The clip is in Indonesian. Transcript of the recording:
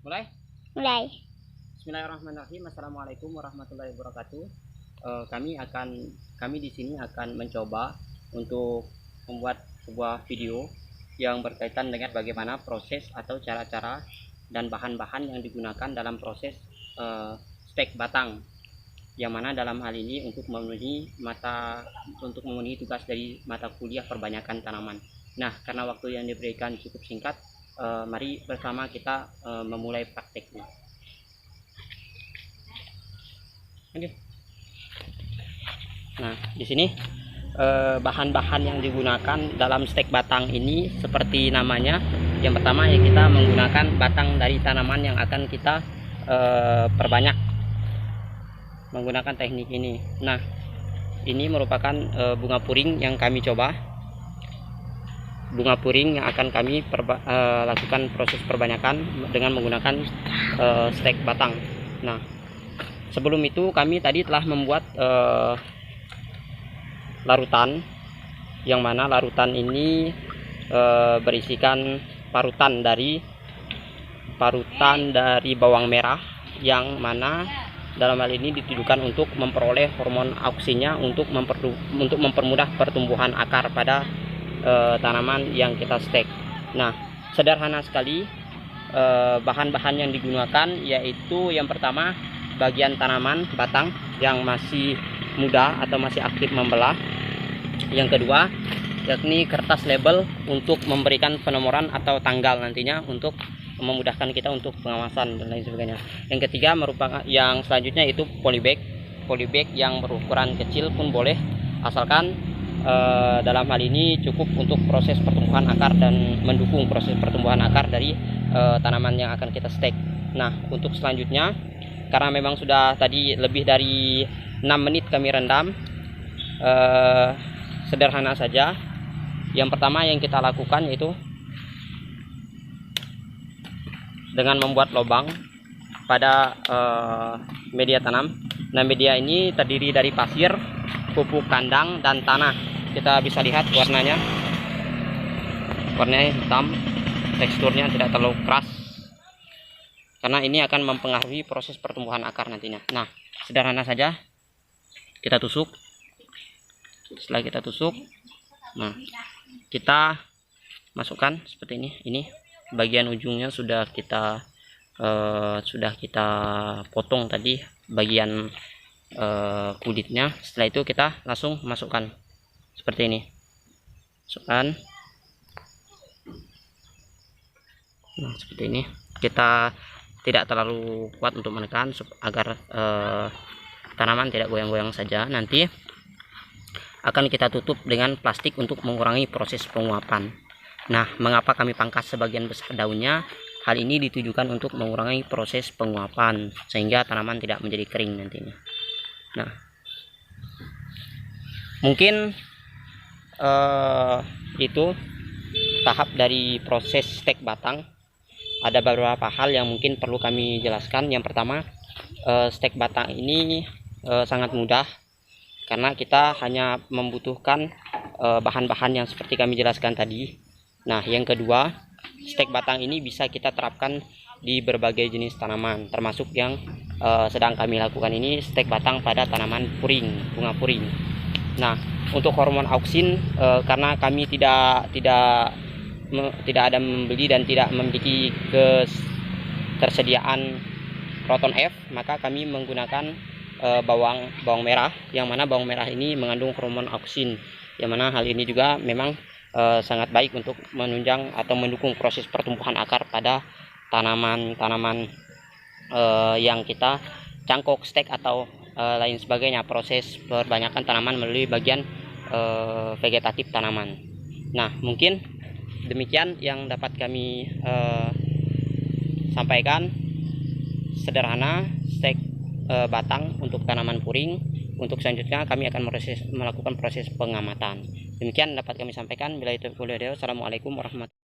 Mulai? Mulai. Bismillahirrahmanirrahim. Assalamualaikum warahmatullahi wabarakatuh. Kami di sini akan mencoba untuk membuat sebuah video yang berkaitan dengan bagaimana proses atau cara-cara dan bahan-bahan yang digunakan dalam proses stek batang, yang mana dalam hal ini untuk memenuhi tugas dari mata kuliah perbanyakan tanaman. Nah, karena waktu yang diberikan cukup singkat, mari bersama kita memulai prakteknya. Nah, di sini bahan-bahan yang digunakan dalam stek batang ini seperti namanya. Yang pertama ya, kita menggunakan batang dari tanaman yang akan kita perbanyak menggunakan teknik ini. Nah, ini merupakan bunga puring yang kami coba. Bunga puring yang akan kami lakukan proses perbanyakan dengan menggunakan stek batang. Nah, sebelum itu kami tadi telah membuat larutan, yang mana larutan ini berisikan parutan dari bawang merah, yang mana dalam hal ini ditujukan untuk memperoleh hormon auksinya untuk mempermudah pertumbuhan akar pada tanaman yang kita stek. Nah, sederhana sekali bahan-bahan yang digunakan, yaitu yang pertama bagian tanaman batang yang masih muda atau masih aktif membelah. Yang kedua yakni kertas label untuk memberikan penomoran atau tanggal nantinya untuk memudahkan kita untuk pengawasan dan lain sebagainya. Yang ketiga merupakan yang selanjutnya itu polybag yang berukuran kecil pun boleh, asalkan dalam hal ini cukup untuk proses pertumbuhan akar dan mendukung proses pertumbuhan akar dari tanaman yang akan kita stek. Nah, untuk selanjutnya, karena memang sudah tadi lebih dari 6 menit kami rendam, sederhana saja. Yang pertama yang kita lakukan yaitu dengan membuat lubang pada media tanam. Nah, media ini terdiri dari pasir, pupuk kandang, dan tanah. Kita bisa lihat warnanya hitam, teksturnya tidak terlalu keras, karena ini akan mempengaruhi proses pertumbuhan akar nantinya. Nah, sederhana saja, kita tusuk. Setelah kita tusuk, nah, kita masukkan seperti ini. Ini bagian ujungnya sudah kita potong tadi bagian kulitnya. Setelah itu kita langsung masukkan seperti ini. Masukkan. Nah, seperti ini. Kita tidak terlalu kuat untuk menekan agar tanaman tidak goyang-goyang saja. Nanti akan kita tutup dengan plastik untuk mengurangi proses penguapan. Nah, mengapa kami pangkas sebagian besar daunnya? Hal ini ditujukan untuk mengurangi proses penguapan sehingga tanaman tidak menjadi kering nantinya. Nah, mungkin itu tahap dari proses stek batang. Ada beberapa hal yang mungkin perlu kami jelaskan. Yang pertama, stek batang ini sangat mudah karena kita hanya membutuhkan bahan-bahan yang seperti kami jelaskan tadi. Nah, yang kedua, stek batang ini bisa kita terapkan di berbagai jenis tanaman, termasuk yang sedang kami lakukan ini, stek batang pada tanaman puring, bunga puring. Nah, untuk hormon auksin, karena kami tidak ada membeli dan tidak memiliki ketersediaan Proton F, maka kami menggunakan bawang merah, yang mana bawang merah ini mengandung hormon auksin, yang mana hal ini juga memang sangat baik untuk menunjang atau mendukung proses pertumbuhan akar pada tanaman-tanaman yang kita cangkok, stek, atau lain sebagainya, proses perbanyakan tanaman melalui bagian vegetatif tanaman. Nah, mungkin demikian yang dapat kami sampaikan. Sederhana stek batang untuk tanaman puring. Untuk selanjutnya kami akan melakukan proses pengamatan. Demikian dapat kami sampaikan. Bila itu, assalamualaikum warahmatullahi wabarakatuh.